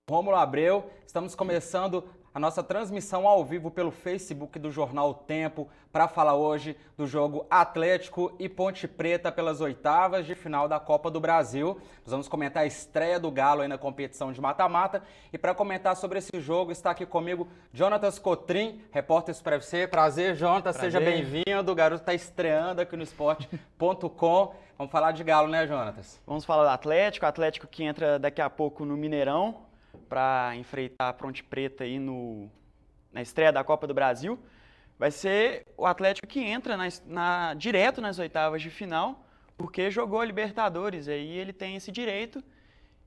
Rômulo Abreu, estamos começando a nossa transmissão ao vivo pelo Facebook do Jornal O Tempo para falar hoje do jogo Atlético e Ponte Preta pelas oitavas de final da Copa do Brasil. Nós vamos comentar a estreia do Galo aí na competição de mata-mata e para comentar sobre esse jogo está aqui comigo Jonatas Cotrim, repórter Super FC. Prazer, Jonatas, seja bem-vindo. O garoto está estreando aqui no esporte.com. Vamos falar de Galo, né, Jonatas? Vamos falar do Atlético que entra daqui a pouco no Mineirão para enfrentar a Ponte Preta aí na estreia da Copa do Brasil. Vai ser o Atlético que entra direto nas oitavas de final, porque jogou a Libertadores, aí ele tem esse direito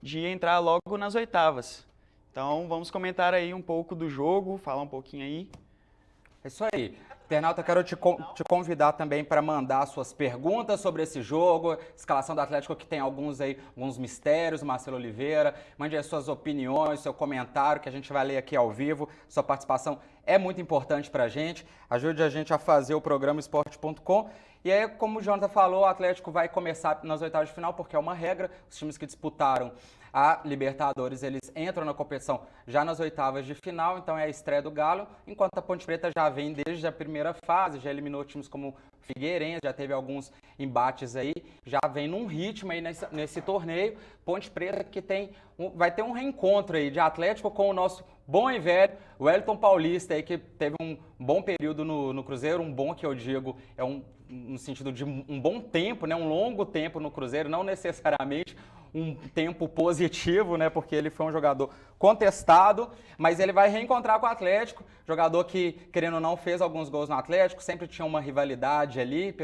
de entrar logo nas oitavas. Então vamos comentar aí um pouco do jogo, falar um pouquinho aí. É isso aí. Internauta, quero te convidar também para mandar suas perguntas sobre esse jogo, escalação do Atlético que tem alguns mistérios, Marcelo Oliveira, mande as suas opiniões, seu comentário que a gente vai ler aqui ao vivo, sua participação é muito importante para a gente, ajude a gente a fazer o programa esporte.com. E aí, como o Jonathan falou, o Atlético vai começar nas oitavas de final, porque é uma regra, os times que disputaram a Libertadores, eles entram na competição já nas oitavas de final, então é a estreia do Galo, enquanto a Ponte Preta já vem desde a primeira fase, já eliminou times como Figueirense, já teve alguns embates aí, já vem num ritmo aí nesse torneio. Ponte Preta que vai ter um reencontro aí de Atlético com o nosso bom e velho Wellington Paulista aí, que teve um bom período no Cruzeiro, um bom que eu digo, no sentido de um bom tempo, né, um longo tempo no Cruzeiro, não necessariamente um tempo positivo, né, porque ele foi um jogador contestado, mas ele vai reencontrar com o Atlético, jogador que, querendo ou não, fez alguns gols no Atlético, sempre tinha uma rivalidade ali,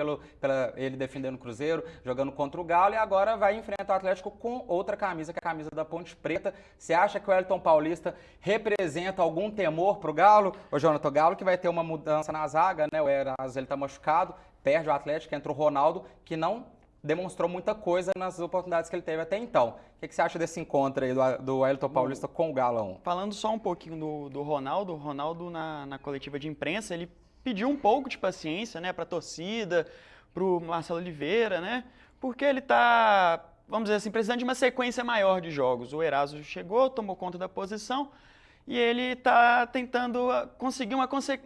ele defendendo o Cruzeiro, jogando contra o Galo, e agora vai enfrentar o Atlético com outra camisa, que é a camisa da Ponte Preta. Você acha que o Wellington Paulista representa algum temor pro Galo? Ô, Jonathan, o Galo que vai ter uma mudança na zaga, né, o Eras, ele tá machucado, perde o Atlético, entra o Ronaldo, que não demonstrou muita coisa nas oportunidades que ele teve até então. O que você acha desse encontro aí do Wellington Paulista com o Galão? Falando só um pouquinho do Ronaldo, o Ronaldo na coletiva de imprensa, ele pediu um pouco de paciência, né, para a torcida, para o Marcelo Oliveira, né, porque ele está, vamos dizer assim, precisando de uma sequência maior de jogos. O Eraso chegou, tomou conta da posição e ele está tentando conseguir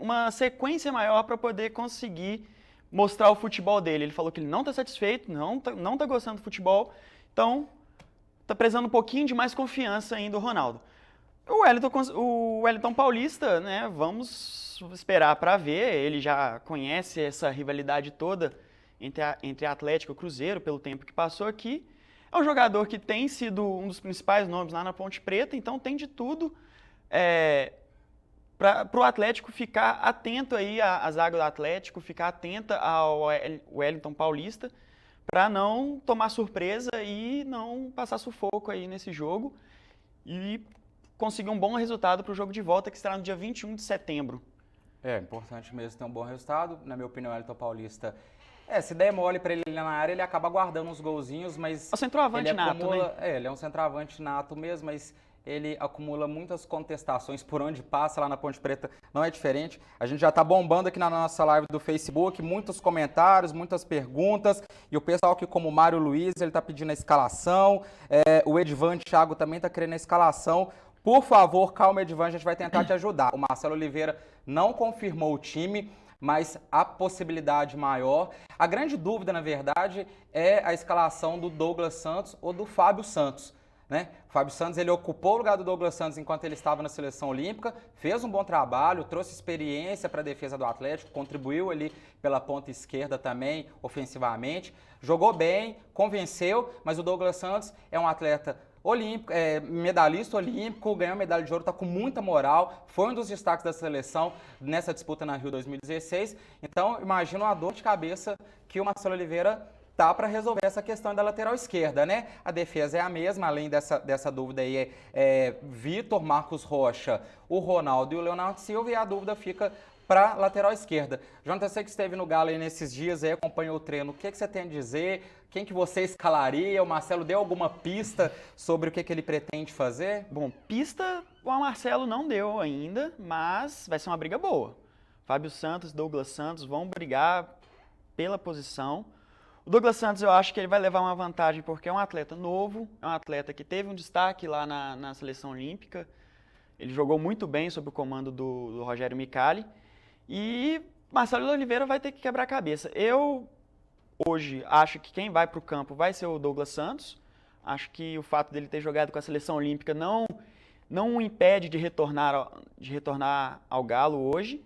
uma sequência maior para poder conseguir mostrar o futebol dele. Ele falou que ele não está satisfeito, não tá gostando do futebol, então está precisando um pouquinho de mais confiança ainda do Ronaldo. O Wellington Paulista, né, vamos esperar para ver, ele já conhece essa rivalidade toda entre Atlético e Cruzeiro, pelo tempo que passou aqui. É um jogador que tem sido um dos principais nomes lá na Ponte Preta, então tem de tudo para o Atlético ficar atento aí à zaga do Atlético, ficar atenta ao Wellington Paulista, para não tomar surpresa e não passar sufoco aí nesse jogo e conseguir um bom resultado para o jogo de volta que será no dia 21 de setembro. É importante mesmo ter um bom resultado, na minha opinião, o Wellington Paulista. Se der mole para ele na área, ele acaba guardando uns golzinhos, mas É o centroavante nato, né? Ele é um centroavante nato mesmo, mas ele acumula muitas contestações por onde passa lá na Ponte Preta, não é diferente. A gente já está bombando aqui na nossa live do Facebook, muitos comentários, muitas perguntas, e o pessoal aqui como o Mário Luiz, ele está pedindo a escalação, o Edvan Thiago também está querendo a escalação. Por favor, calma, Edvan, a gente vai tentar te ajudar. O Marcelo Oliveira não confirmou o time, mas a possibilidade maior. A grande dúvida, na verdade, é a escalação do Douglas Santos ou do Fábio Santos. Né? O Fábio Santos ele ocupou o lugar do Douglas Santos enquanto ele estava na seleção olímpica, fez um bom trabalho, trouxe experiência para a defesa do Atlético, contribuiu ali pela ponta esquerda também, ofensivamente, jogou bem, convenceu, mas o Douglas Santos é um atleta olímpico, medalhista olímpico, ganhou medalha de ouro, está com muita moral, foi um dos destaques da seleção nessa disputa na Rio 2016, então imagina uma dor de cabeça que o Marcelo Oliveira tá para resolver essa questão da lateral esquerda, né? A defesa é a mesma, além dessa dúvida aí, Vitor, Marcos Rocha, o Ronaldo e o Leonardo Silva, e a dúvida fica para lateral esquerda. Jonathan, você que esteve no Galo aí nesses dias, aí acompanhou o treino, o que você tem a dizer? Quem que você escalaria? O Marcelo deu alguma pista sobre o que ele pretende fazer? Bom, pista o Marcelo não deu ainda, mas vai ser uma briga boa. Fábio Santos, Douglas Santos vão brigar pela posição. O Douglas Santos, eu acho que ele vai levar uma vantagem porque é um atleta novo, é um atleta que teve um destaque lá na seleção olímpica. Ele jogou muito bem sob o comando do Rogério Micali. E Marcelo Oliveira vai ter que quebrar a cabeça. Eu, hoje, acho que quem vai para o campo vai ser o Douglas Santos. Acho que o fato dele ter jogado com a seleção olímpica não o impede de retornar ao Galo hoje.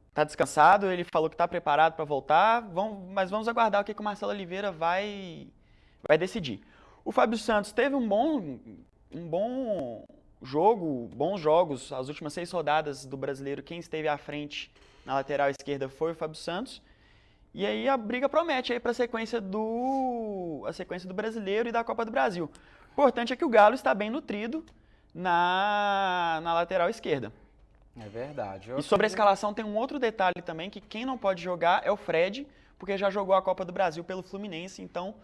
Está descansado, ele falou que está preparado para voltar, mas vamos aguardar o que o Marcelo Oliveira vai decidir. O Fábio Santos teve um bom jogo, bons jogos, as últimas 6 rodadas do Brasileiro, quem esteve à frente na lateral esquerda foi o Fábio Santos. E aí a briga promete aí para a sequência do Brasileiro e da Copa do Brasil. O importante é que o Galo está bem nutrido na lateral esquerda. É verdade. E sobre a escalação tem um outro detalhe também, que quem não pode jogar é o Fred, porque já jogou a Copa do Brasil pelo Fluminense, então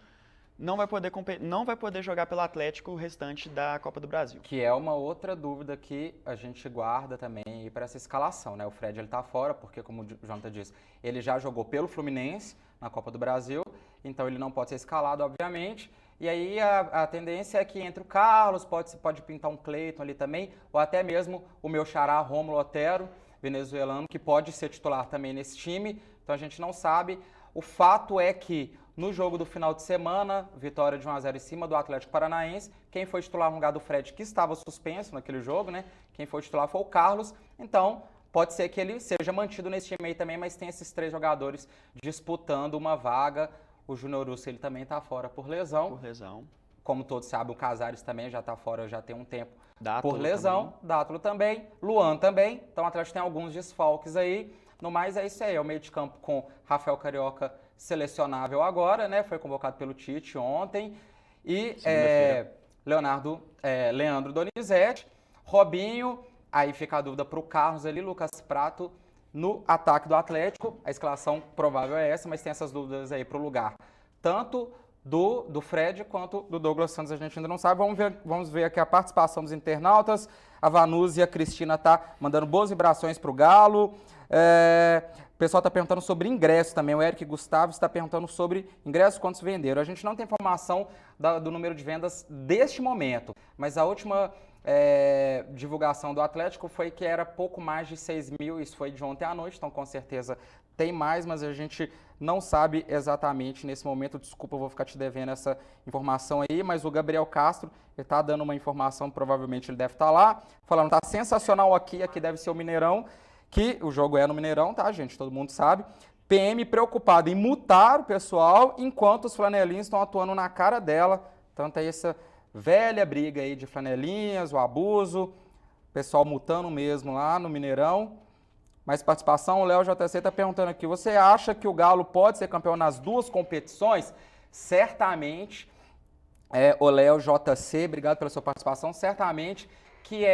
não vai poder jogar pelo Atlético o restante da Copa do Brasil. Que é uma outra dúvida que a gente guarda também para essa escalação, né? O Fred, ele tá fora, porque, como o Jonathan disse, ele já jogou pelo Fluminense na Copa do Brasil, então ele não pode ser escalado, obviamente. E aí a tendência é que entre o Carlos, pode pintar um Cleiton ali também, ou até mesmo o meu xará Rômulo Otero, venezuelano, que pode ser titular também nesse time, então a gente não sabe. O fato é que no jogo do final de semana, vitória de 1-0 em cima do Atlético Paranaense, quem foi titular no lugar do Fred, que estava suspenso naquele jogo, né? Quem foi titular foi o Carlos, então pode ser que ele seja mantido nesse time aí também, mas tem esses 3 jogadores disputando uma vaga. O Júnior Urso, ele também está fora por lesão. Por lesão. Como todos sabem, o Casares também já está fora, já tem um tempo Dátulo por lesão. também. Dátulo também. Luan também. Então o Atlético tem alguns desfalques aí. No mais é isso aí. É o meio de campo com Rafael Carioca selecionável agora, né? Foi convocado pelo Tite ontem. E Leandro Donizete. Robinho. Aí fica a dúvida para o Carlos ali, Lucas Prato. No ataque do Atlético, a escalação provável é essa, mas tem essas dúvidas aí para o lugar. Tanto do Fred quanto do Douglas Santos, a gente ainda não sabe. Vamos ver aqui a participação dos internautas. A Vanúzia Cristina tá mandando boas vibrações para o Galo. O pessoal está perguntando sobre ingressos também. O Eric Gustavo está perguntando sobre ingressos, quantos venderam. A gente não tem informação do número de vendas deste momento, mas a última divulgação do Atlético foi que era pouco mais de 6 mil, isso foi de ontem à noite, então com certeza tem mais, mas a gente não sabe exatamente nesse momento. Desculpa, eu vou ficar te devendo essa informação aí, mas o Gabriel Castro, ele tá dando uma informação, provavelmente ele deve estar lá, falando, tá sensacional aqui deve ser o Mineirão, que o jogo é no Mineirão, tá, gente? Todo mundo sabe. PM preocupado em multar o pessoal, enquanto os flanelinhos estão atuando na cara dela, tanto é essa velha briga aí de flanelinhas, o abuso, pessoal multando mesmo lá no Mineirão. Mais participação, o Léo JC está perguntando aqui, você acha que o Galo pode ser campeão nas 2 competições? Certamente, o Léo JC, obrigado pela sua participação, certamente que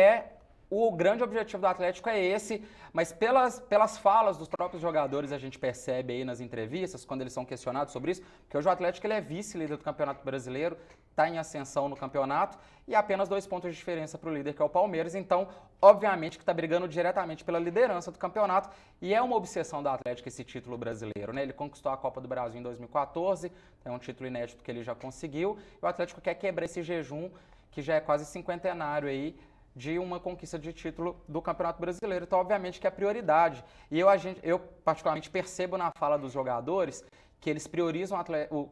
o grande objetivo do Atlético é esse, mas pelas falas dos próprios jogadores a gente percebe aí nas entrevistas, quando eles são questionados sobre isso, que hoje o Atlético ele é vice-líder do Campeonato Brasileiro, está em ascensão no campeonato e apenas 2 pontos de diferença para o líder, que é o Palmeiras. Então, obviamente que está brigando diretamente pela liderança do campeonato e é uma obsessão do Atlético esse título brasileiro, né? Ele conquistou a Copa do Brasil em 2014, é um título inédito que ele já conseguiu e o Atlético quer quebrar esse jejum que já é quase cinquentenário aí de uma conquista de título do Campeonato Brasileiro. Então, obviamente que é prioridade. E eu particularmente percebo na fala dos jogadores que eles priorizam o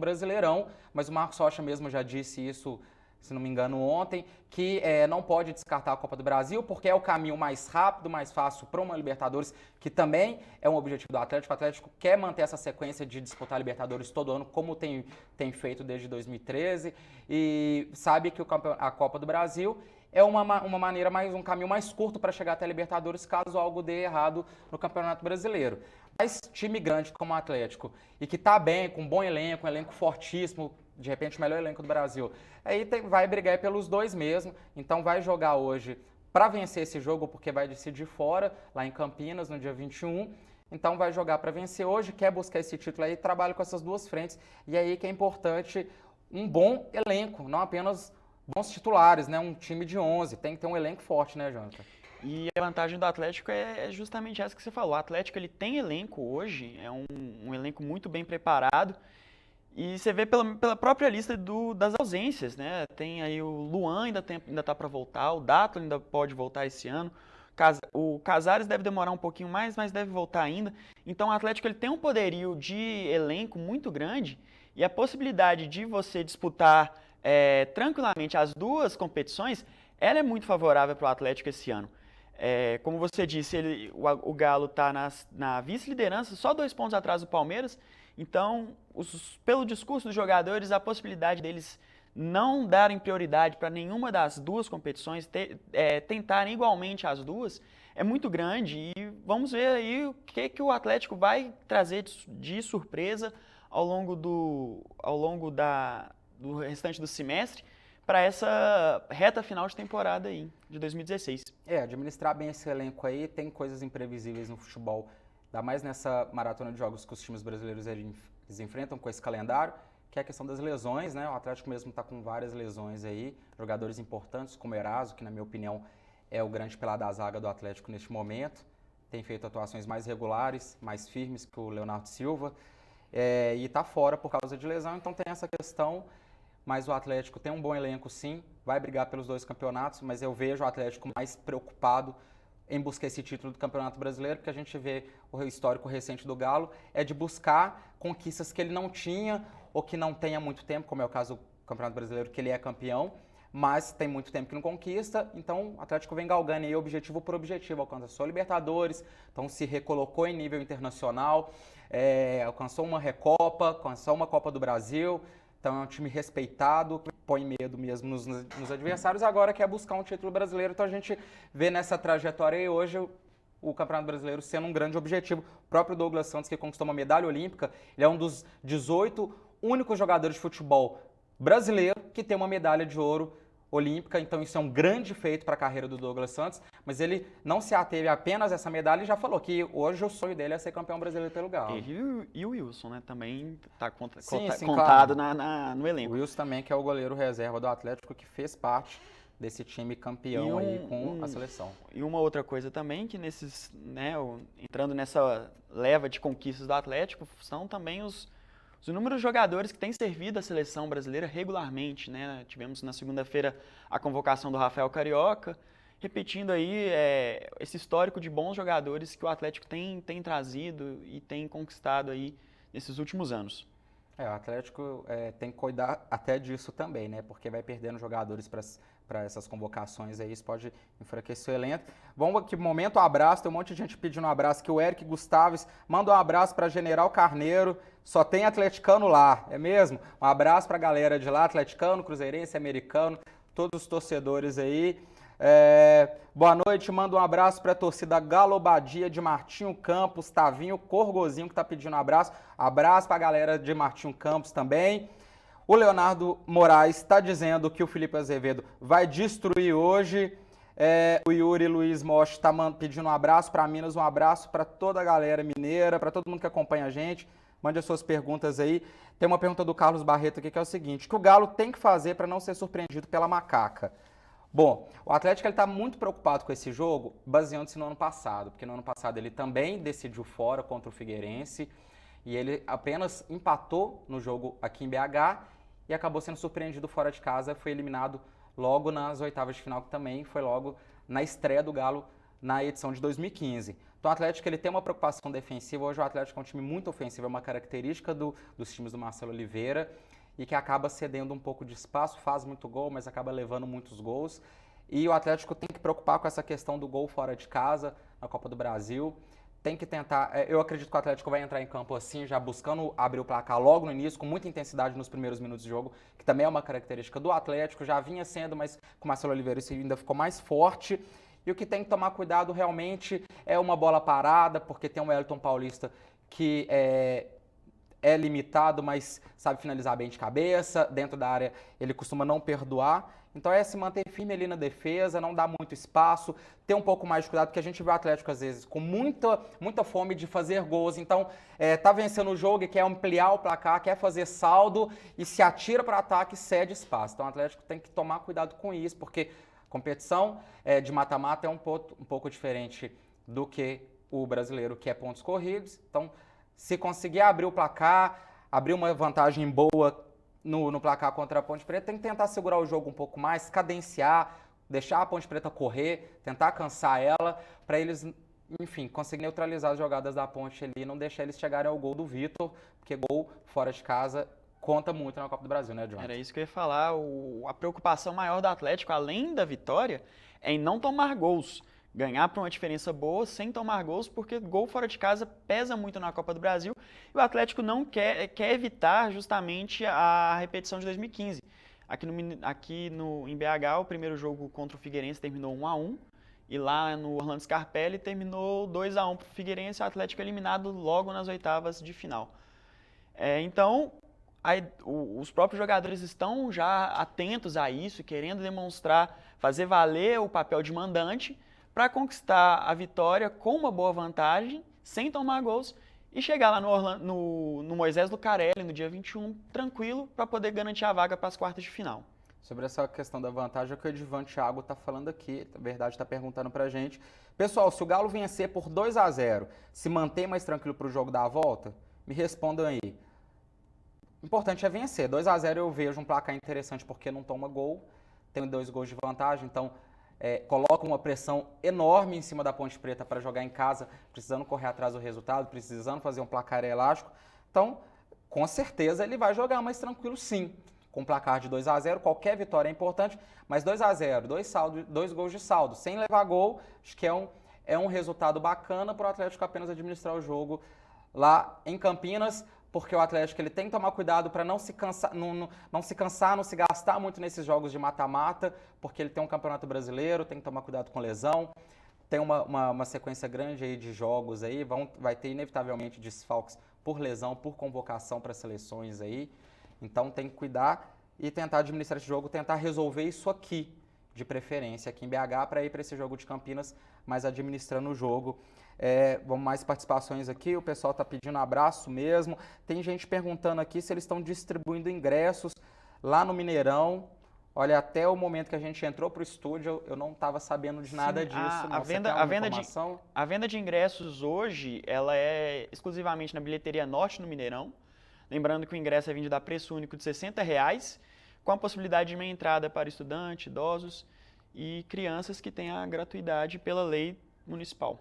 Brasileirão, mas o Marcos Rocha mesmo já disse isso, se não me engano, ontem, que não pode descartar a Copa do Brasil, porque é o caminho mais rápido, mais fácil para uma Libertadores, que também é um objetivo do Atlético. O Atlético quer manter essa sequência de disputar a Libertadores todo ano, como tem feito desde 2013, e sabe que a Copa do Brasil é uma maneira um caminho mais curto para chegar até a Libertadores, caso algo dê errado no Campeonato Brasileiro. Mas time grande como o Atlético, e que está bem, com um bom elenco, um elenco fortíssimo, de repente o melhor elenco do Brasil, aí vai brigar pelos 2 mesmo, então vai jogar hoje para vencer esse jogo, porque vai decidir fora, lá em Campinas, no dia 21, então vai jogar para vencer hoje, quer buscar esse título aí, trabalha com essas 2 frentes, e aí que é importante um bom elenco, não apenas bons titulares, né? Um time de 11, tem que ter um elenco forte, né, Jonathan? E a vantagem do Atlético é justamente essa que você falou. O Atlético ele tem elenco hoje, é um elenco muito bem preparado. E você vê pela própria lista das ausências, né? Tem aí o Luan ainda tá para voltar, o Dato ainda pode voltar esse ano. O Casares deve demorar um pouquinho mais, mas deve voltar ainda. Então o Atlético ele tem um poderio de elenco muito grande e a possibilidade de você disputar tranquilamente as duas competições, ela é muito favorável para o Atlético esse ano. Como você disse, o Galo está na vice-liderança, só 2 pontos atrás do Palmeiras. Então, pelo discurso dos jogadores, a possibilidade deles não darem prioridade para nenhuma das duas competições, tentarem igualmente as duas, é muito grande. E vamos ver aí o que o Atlético vai trazer de surpresa ao longo do restante do semestre para essa reta final de temporada aí, de 2016. Administrar bem esse elenco aí, tem coisas imprevisíveis no futebol, ainda mais nessa maratona de jogos que os times brasileiros eles enfrentam com esse calendário, que é a questão das lesões, né? O Atlético mesmo está com várias lesões aí, jogadores importantes como Eraso, que na minha opinião é o grande pilar da zaga do Atlético neste momento, tem feito atuações mais regulares, mais firmes que o Leonardo Silva, e está fora por causa de lesão, então tem essa questão. Mas o Atlético tem um bom elenco sim, vai brigar pelos 2 campeonatos, mas eu vejo o Atlético mais preocupado em buscar esse título do Campeonato Brasileiro, porque a gente vê o histórico recente do Galo, é de buscar conquistas que ele não tinha ou que não tem há muito tempo, como é o caso do Campeonato Brasileiro, que ele é campeão, mas tem muito tempo que não conquista, então o Atlético vem galgando aí objetivo por objetivo, alcançou a Libertadores, então se recolocou em nível internacional, alcançou uma Recopa, alcançou uma Copa do Brasil. Então é um time respeitado, põe medo mesmo nos adversários, agora quer buscar um título brasileiro. Então a gente vê nessa trajetória aí hoje o Campeonato Brasileiro sendo um grande objetivo. O próprio Douglas Santos, que conquistou uma medalha olímpica, ele é um dos 18 únicos jogadores de futebol brasileiro que tem uma medalha de ouro olímpica, então isso é um grande feito para a carreira do Douglas Santos, mas ele não se ateve apenas a essa medalha e já falou que hoje o sonho dele é ser campeão brasileiro pelo Galo. E o Wilson, né, também está Sim, contado claro. no elenco. O Wilson também, que é o goleiro reserva do Atlético, que fez parte desse time campeão aí com a seleção. E uma outra coisa também, que entrando nessa leva de conquistas do Atlético, são também os inúmeros jogadores que têm servido a seleção brasileira regularmente, né? Tivemos na segunda-feira a convocação do Rafael Carioca, repetindo aí esse histórico de bons jogadores que o Atlético tem trazido e tem conquistado aí nesses últimos anos. O Atlético tem que cuidar até disso também, né? Porque vai perdendo jogadores para essas convocações aí, isso pode enfraquecer o elenco. Vamos aqui, momento abraço, tem um monte de gente pedindo um abraço aqui, o Eric Gustaves manda um abraço para General Carneiro, só tem atleticano lá, é mesmo? Um abraço para a galera de lá, atleticano, cruzeirense, americano, todos os torcedores aí. Boa noite, manda um abraço para a torcida Galobadia de Martinho Campos, Tavinho Corgozinho que está pedindo um abraço. Abraço para a galera de Martinho Campos também. O Leonardo Moraes está dizendo que o Felipe Azevedo vai destruir hoje. O Yuri Luiz Mosch está pedindo um abraço para Minas, um abraço para toda a galera mineira, para todo mundo que acompanha a gente. Mande as suas perguntas aí. Tem uma pergunta do Carlos Barreto aqui que é o seguinte: o que o Galo tem que fazer para não ser surpreendido pela macaca? Bom, o Atlético está muito preocupado com esse jogo, baseando-se no ano passado, porque no ano passado ele também decidiu fora contra o Figueirense e ele apenas empatou no jogo aqui em BH e acabou sendo surpreendido fora de casa, foi eliminado logo nas oitavas de final, que também foi logo na estreia do Galo na edição de 2015. Então o Atlético ele tem uma preocupação defensiva, hoje o Atlético é um time muito ofensivo, é uma característica dos times do Marcelo Oliveira, e que acaba cedendo um pouco de espaço, faz muito gol, mas acaba levando muitos gols. E o Atlético tem que preocupar com essa questão do gol fora de casa, na Copa do Brasil. Tem que tentar, eu acredito que o Atlético vai entrar em campo assim, já buscando abrir o placar logo no início, com muita intensidade nos primeiros minutos de jogo, que também é uma característica do Atlético, já vinha sendo, mas com o Marcelo Oliveira isso ainda ficou mais forte. E o que tem que tomar cuidado realmente é uma bola parada, porque tem um Wellington Paulista que é limitado, mas sabe finalizar bem de cabeça, dentro da área ele costuma não perdoar, então é se manter firme ali na defesa, não dar muito espaço, ter um pouco mais de cuidado, porque a gente vê o Atlético às vezes com muita fome de fazer gols, então tá vencendo o jogo e quer ampliar o placar, quer fazer saldo e se atira para ataque e cede espaço, então o Atlético tem que tomar cuidado com isso, porque competição de mata-mata é um pouco diferente do que o brasileiro, que é pontos corridos. Então, se conseguir abrir o placar, abrir uma vantagem boa no placar contra a Ponte Preta, tem que tentar segurar o jogo um pouco mais, cadenciar, deixar a Ponte Preta correr, tentar cansar ela, para eles, enfim, conseguir neutralizar as jogadas da Ponte ali e não deixar eles chegarem ao gol do Vitor, porque gol fora de casa conta muito na Copa do Brasil, né, Jonathan? Era isso que eu ia falar. A preocupação maior do Atlético, além da vitória, é em não tomar gols. Ganhar por uma diferença boa sem tomar gols, porque gol fora de casa pesa muito na Copa do Brasil. E o Atlético não quer evitar justamente a repetição de 2015. Em BH, o primeiro jogo contra o Figueirense terminou 1-1. E lá no Orlando Scarpelli terminou 2-1 para o Figueirense, o Atlético eliminado logo nas oitavas de final. Então, os próprios jogadores estão já atentos a isso, querendo demonstrar, fazer valer o papel de mandante para conquistar a vitória com uma boa vantagem, sem tomar gols, e chegar lá no Moisés Lucarelli, no dia 21, tranquilo, para poder garantir a vaga para as quartas de final. Sobre essa questão da vantagem, é o que o Edivan Thiago está falando aqui, na verdade está perguntando para a gente. Pessoal, se o Galo vencer por 2-0, se mantém mais tranquilo para o jogo da volta? Me respondam aí. O importante é vencer. 2-0 eu vejo um placar interessante porque não toma gol, tem 2 gols de vantagem, então coloca uma pressão enorme em cima da Ponte Preta para jogar em casa, precisando correr atrás do resultado, precisando fazer um placar elástico. Então, com certeza ele vai jogar mais tranquilo sim. Com placar de 2-0, qualquer vitória é importante, mas 2-0, 2 gols de saldo, sem levar gol, acho que é um resultado bacana para o Atlético apenas administrar o jogo lá em Campinas, porque o Atlético ele tem que tomar cuidado para não se cansar, não se gastar muito nesses jogos de mata-mata, porque ele tem um campeonato brasileiro, tem que tomar cuidado com lesão, tem uma sequência grande aí de jogos aí, vai ter inevitavelmente desfalques por lesão, por convocação para seleções aí, então tem que cuidar e tentar administrar esse jogo, tentar resolver isso aqui, de preferência, aqui em BH, para ir para esse jogo de Campinas, mas administrando o jogo. Vamos mais participações aqui, o pessoal está pedindo abraço mesmo. Tem gente perguntando aqui se eles estão distribuindo ingressos lá no Mineirão. Olha, até o momento que a gente entrou para o estúdio, eu não estava sabendo de nada disso. A venda de ingressos hoje, ela é exclusivamente na bilheteria norte no Mineirão. Lembrando que o ingresso é vendido a preço único de R$60, com a possibilidade de meia entrada para estudantes, idosos e crianças que têm a gratuidade pela lei municipal.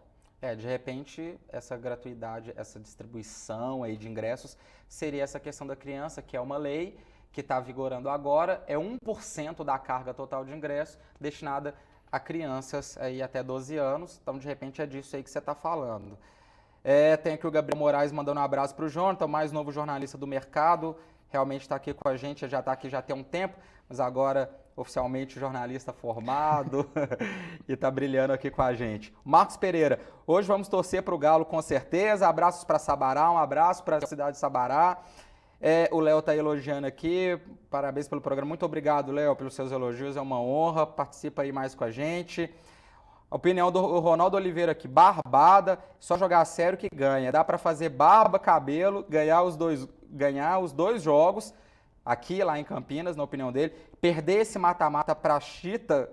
De repente, essa gratuidade, essa distribuição aí de ingressos seria essa questão da criança, que é uma lei que está vigorando agora, é 1% da carga total de ingresso destinada a crianças aí até 12 anos, então de repente é disso aí que você está falando. Tem aqui o Gabriel Moraes mandando um abraço para o Jonathan, o mais novo jornalista do mercado, realmente está aqui com a gente, já está aqui já tem um tempo, mas agora oficialmente jornalista formado e está brilhando aqui com a gente. Marcos Pereira, hoje vamos torcer para o Galo com certeza, abraços para Sabará, um abraço para a cidade de Sabará. O Léo está elogiando aqui, parabéns pelo programa, muito obrigado, Léo, pelos seus elogios, é uma honra, participa aí mais com a gente. A opinião do Ronaldo Oliveira aqui, barbada, só jogar sério que ganha. Dá para fazer barba, cabelo, ganhar os dois jogos, aqui lá em Campinas, na opinião dele. Perder esse mata-mata para a Chita,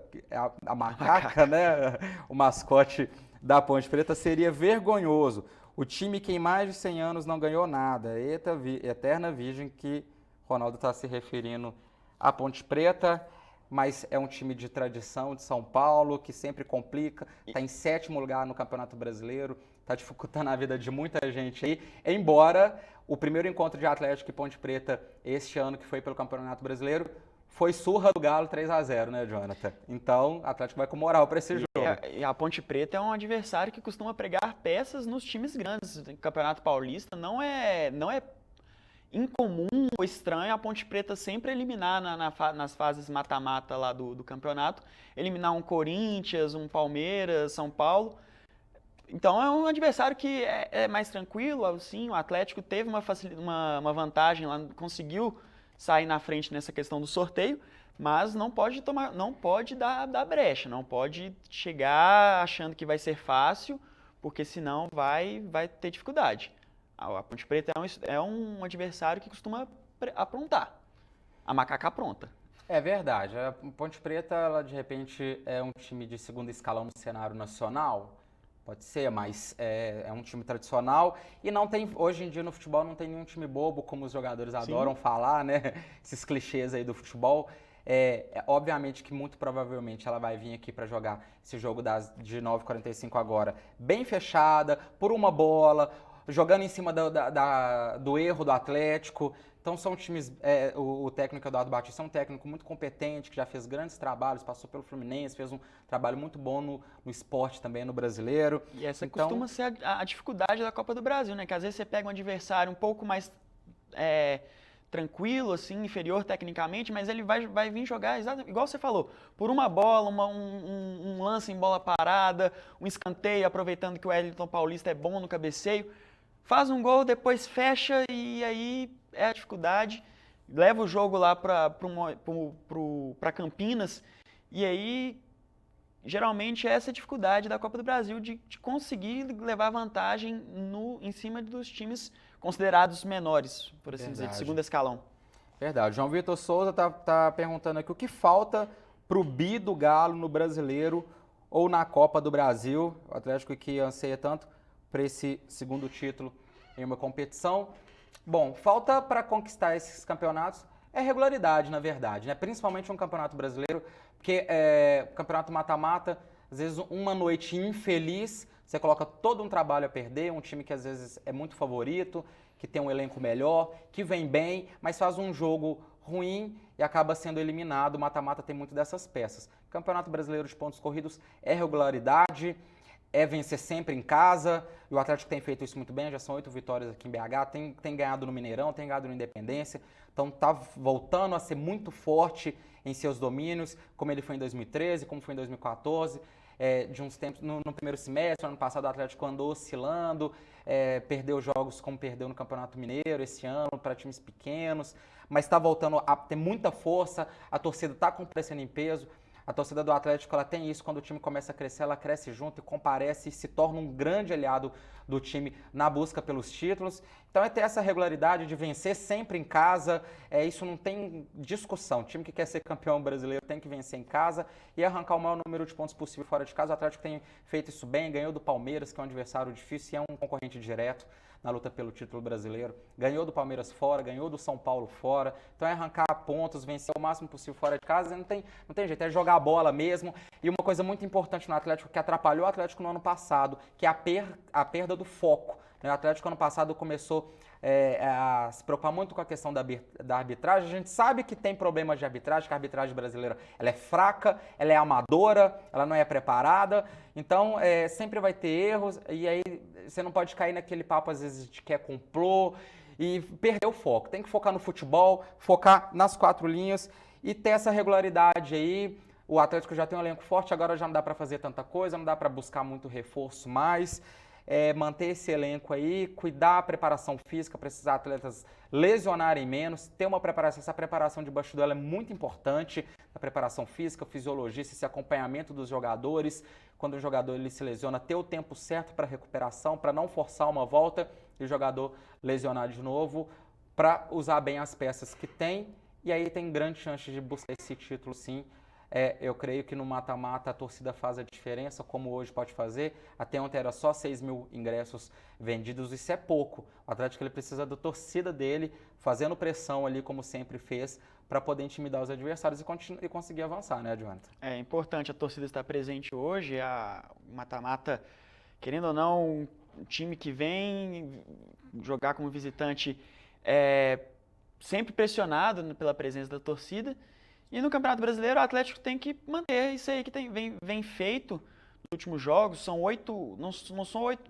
a macaca, né? O mascote da Ponte Preta, seria vergonhoso. O time que em mais de 100 anos não ganhou nada. Eita, eterna virgem que Ronaldo está se referindo à Ponte Preta. Mas é um time de tradição de São Paulo, que sempre complica, está em 7º lugar no Campeonato Brasileiro, está dificultando a vida de muita gente aí, embora o primeiro encontro de Atlético e Ponte Preta este ano, que foi pelo Campeonato Brasileiro, foi surra do Galo 3-0, né, Jonathan? Então, o Atlético vai com moral para esse jogo. E a Ponte Preta é um adversário que costuma pregar peças nos times grandes. O Campeonato Paulista não é incomum ou estranho a Ponte Preta sempre eliminar nas fases mata-mata lá do campeonato, eliminar um Corinthians, um Palmeiras, São Paulo. Então é um adversário que é mais tranquilo, sim, o Atlético teve uma vantagem lá, conseguiu sair na frente nessa questão do sorteio, mas não pode dar brecha, não pode chegar achando que vai ser fácil, porque senão vai ter dificuldade. A Ponte Preta é um adversário que costuma aprontar. A macaca apronta. É verdade. A Ponte Preta, ela de repente é um time de segundo escalão no cenário nacional. Pode ser, mas é um time tradicional e não tem, hoje em dia no futebol não tem nenhum time bobo, como os jogadores adoram Sim. falar, né? Esses clichês aí do futebol. Obviamente que muito provavelmente ela vai vir aqui para jogar esse jogo de 9h45 agora, bem fechada, por uma bola, jogando em cima do erro do Atlético. Então são times, o técnico Eduardo Batista é um técnico muito competente, que já fez grandes trabalhos, passou pelo Fluminense, fez um trabalho muito bom no esporte também, no brasileiro. E essa Então, costuma ser a dificuldade da Copa do Brasil, né? Que às vezes você pega um adversário um pouco mais tranquilo, assim, inferior tecnicamente, mas ele vai vir jogar, igual você falou, por uma bola, um lance em bola parada, um escanteio, aproveitando que o Wellington Paulista é bom no cabeceio, faz um gol, depois fecha e aí é a dificuldade, leva o jogo lá para Campinas e aí geralmente essa é a dificuldade da Copa do Brasil de conseguir levar vantagem em cima dos times considerados menores, por assim dizer, de verdade. segundo escalão. Verdade. João Vitor Souza tá perguntando aqui o que falta pro bi do Galo no Brasileiro ou na Copa do Brasil. O Atlético que anseia tanto para esse segundo título em uma competição. Bom, falta para conquistar esses campeonatos regularidade, na verdade, né? Principalmente um campeonato brasileiro, porque campeonato mata-mata, às vezes uma noite infeliz, você coloca todo um trabalho a perder, um time que às vezes é muito favorito, que tem um elenco melhor, que vem bem, mas faz um jogo ruim e acaba sendo eliminado. O mata-mata tem muito dessas peças. Campeonato Brasileiro de pontos corridos é regularidade, é vencer sempre em casa, e o Atlético tem feito isso muito bem, já são 8 vitórias aqui em BH, tem ganhado no Mineirão, tem ganhado no Independência, então tá voltando a ser muito forte em seus domínios, como ele foi em 2013, como foi em 2014, de uns tempos, no primeiro semestre, ano passado o Atlético andou oscilando, perdeu jogos como perdeu no Campeonato Mineiro esse ano, para times pequenos, mas está voltando a ter muita força, a torcida está comparecendo em peso. A torcida do Atlético ela tem isso, quando o time começa a crescer, ela cresce junto e comparece e se torna um grande aliado do time na busca pelos títulos. Então é ter essa regularidade de vencer sempre em casa, isso não tem discussão. O time que quer ser campeão brasileiro tem que vencer em casa e arrancar o maior número de pontos possível fora de casa. O Atlético tem feito isso bem, ganhou do Palmeiras, que é um adversário difícil e é um concorrente direto na luta pelo título brasileiro. Ganhou do Palmeiras fora, ganhou do São Paulo fora. Então é arrancar pontos, vencer o máximo possível fora de casa. Não tem jeito, é jogar a bola mesmo. E uma coisa muito importante no Atlético que atrapalhou o Atlético no ano passado, que é a perda do foco. O Atlético ano passado começou a se preocupar muito com a questão da arbitragem. A gente sabe que tem problemas de arbitragem, que a arbitragem brasileira ela é fraca, ela é amadora, ela não é preparada. Então, sempre vai ter erros e aí você não pode cair naquele papo, às vezes, de que é complô e perder o foco. Tem que focar no futebol, focar nas 4 linhas e ter essa regularidade aí. O Atlético já tem um elenco forte, agora já não dá para fazer tanta coisa, não dá para buscar muito reforço mais. Manter esse elenco aí, cuidar da preparação física para esses atletas lesionarem menos, ter uma preparação, essa preparação de bastidor é muito importante, a preparação física, fisiologista, esse acompanhamento dos jogadores, quando o jogador ele se lesiona, ter o tempo certo para recuperação, para não forçar uma volta e o jogador lesionar de novo, para usar bem as peças que tem, e aí tem grande chance de buscar esse título sim. Eu creio que no mata-mata a torcida faz a diferença, como hoje pode fazer. Até ontem era só 6 mil ingressos vendidos, isso é pouco. O Atlético ele precisa da torcida dele, fazendo pressão ali, como sempre fez, para poder intimidar os adversários e conseguir avançar, né, Jonathan? É importante a torcida estar presente hoje, a mata-mata, querendo ou não, um time que vem jogar como visitante sempre pressionado pela presença da torcida. E no Campeonato Brasileiro, o Atlético tem que manter isso aí que vem feito nos últimos jogos. São 8,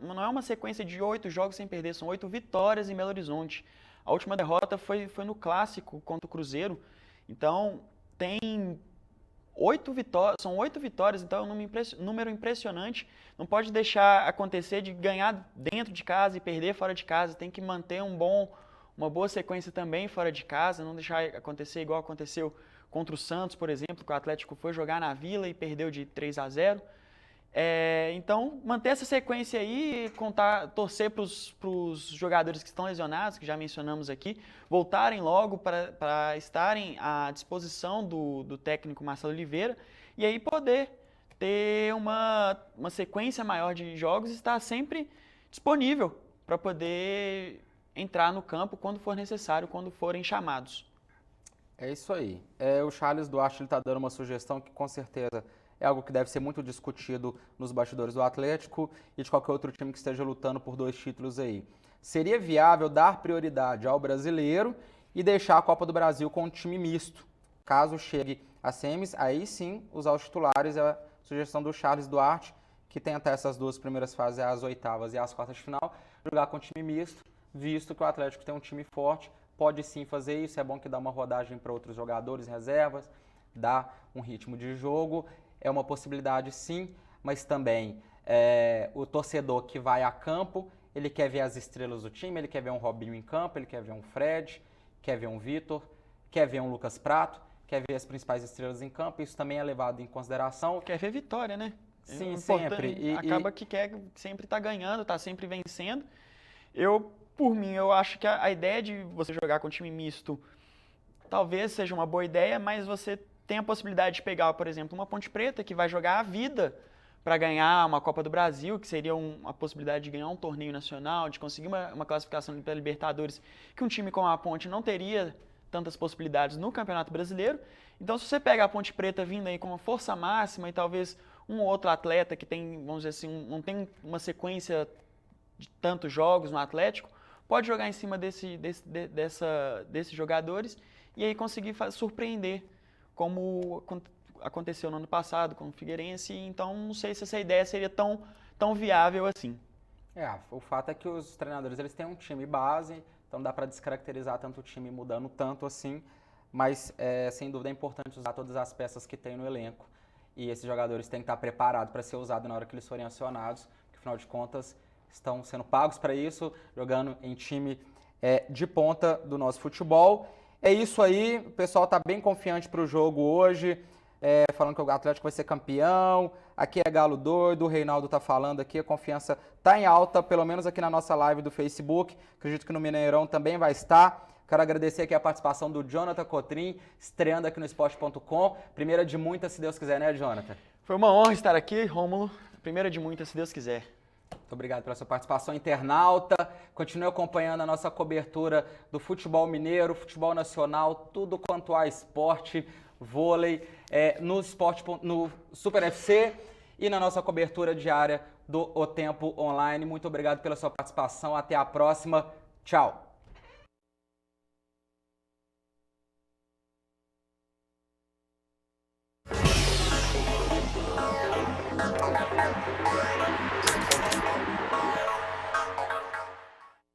não é uma sequência de 8 jogos sem perder, são 8 vitórias em Belo Horizonte. A última derrota foi no Clássico contra o Cruzeiro. Então, tem 8 vitórias, são 8 vitórias, então é um número impressionante. Não pode deixar acontecer de ganhar dentro de casa e perder fora de casa. Tem que manter uma boa sequência também fora de casa, não deixar acontecer igual aconteceu contra o Santos, por exemplo, que o Atlético foi jogar na Vila e perdeu de 3-0. Então, manter essa sequência aí, torcer para os jogadores que estão lesionados, que já mencionamos aqui, voltarem logo para estarem à disposição do técnico Marcelo Oliveira e aí poder ter uma sequência maior de jogos e estar sempre disponível para poder entrar no campo quando for necessário, quando forem chamados. É isso aí. O Charles Duarte está dando uma sugestão que com certeza é algo que deve ser muito discutido nos bastidores do Atlético e de qualquer outro time que esteja lutando por 2 títulos aí. Seria viável dar prioridade ao brasileiro e deixar a Copa do Brasil com um time misto. Caso chegue a semis, aí sim usar os titulares. É a sugestão do Charles Duarte, que tem até essas 2 primeiras fases, as oitavas e as quartas de final, jogar com time misto, visto que o Atlético tem um time forte. Pode sim fazer isso, é bom que dá uma rodagem para outros jogadores, reservas, dá um ritmo de jogo. É uma possibilidade sim, mas também o torcedor que vai a campo, ele quer ver as estrelas do time, ele quer ver um Robinho em campo, ele quer ver um Fred, quer ver um Vitor, quer ver um Lucas Prato, quer ver as principais estrelas em campo, isso também é levado em consideração. Quer ver vitória, né? Sim, sempre. Acaba que quer sempre estar ganhando, está sempre vencendo. Por mim, eu acho que a ideia de você jogar com time misto talvez seja uma boa ideia, mas você tem a possibilidade de pegar, por exemplo, uma Ponte Preta que vai jogar a vida para ganhar uma Copa do Brasil, que seria a possibilidade de ganhar um torneio nacional, de conseguir uma classificação para a Libertadores, que um time como a Ponte não teria tantas possibilidades no Campeonato Brasileiro. Então, se você pega a Ponte Preta vindo aí com uma força máxima e talvez um ou outro atleta que tem, vamos dizer assim, não tem uma sequência de tantos jogos no Atlético, pode jogar em cima desses jogadores e aí conseguir surpreender, como aconteceu no ano passado com o Figueirense. Então, não sei se essa ideia seria tão viável assim. O fato é que os treinadores eles têm um time base, então dá para descaracterizar tanto o time mudando tanto assim, mas sem dúvida é importante usar todas as peças que tem no elenco. E esses jogadores têm que estar preparados para ser usados na hora que eles forem acionados, porque afinal de contas estão sendo pagos para isso, jogando em time de ponta do nosso futebol. É isso aí, o pessoal está bem confiante para o jogo hoje, falando que o Atlético vai ser campeão, aqui é Galo doido, o Reinaldo está falando aqui, a confiança está em alta, pelo menos aqui na nossa live do Facebook, acredito que no Mineirão também vai estar. Quero agradecer aqui a participação do Jonathan Cotrim, estreando aqui no esporte.com, primeira de muitas, se Deus quiser, né, Jonathan? Foi uma honra estar aqui, Rômulo, primeira de muitas, se Deus quiser. Muito obrigado pela sua participação, internauta. Continue acompanhando a nossa cobertura do futebol mineiro, futebol nacional, tudo quanto há esporte, vôlei, no Super FC e na nossa cobertura diária do O Tempo Online. Muito obrigado pela sua participação. Até a próxima. Tchau.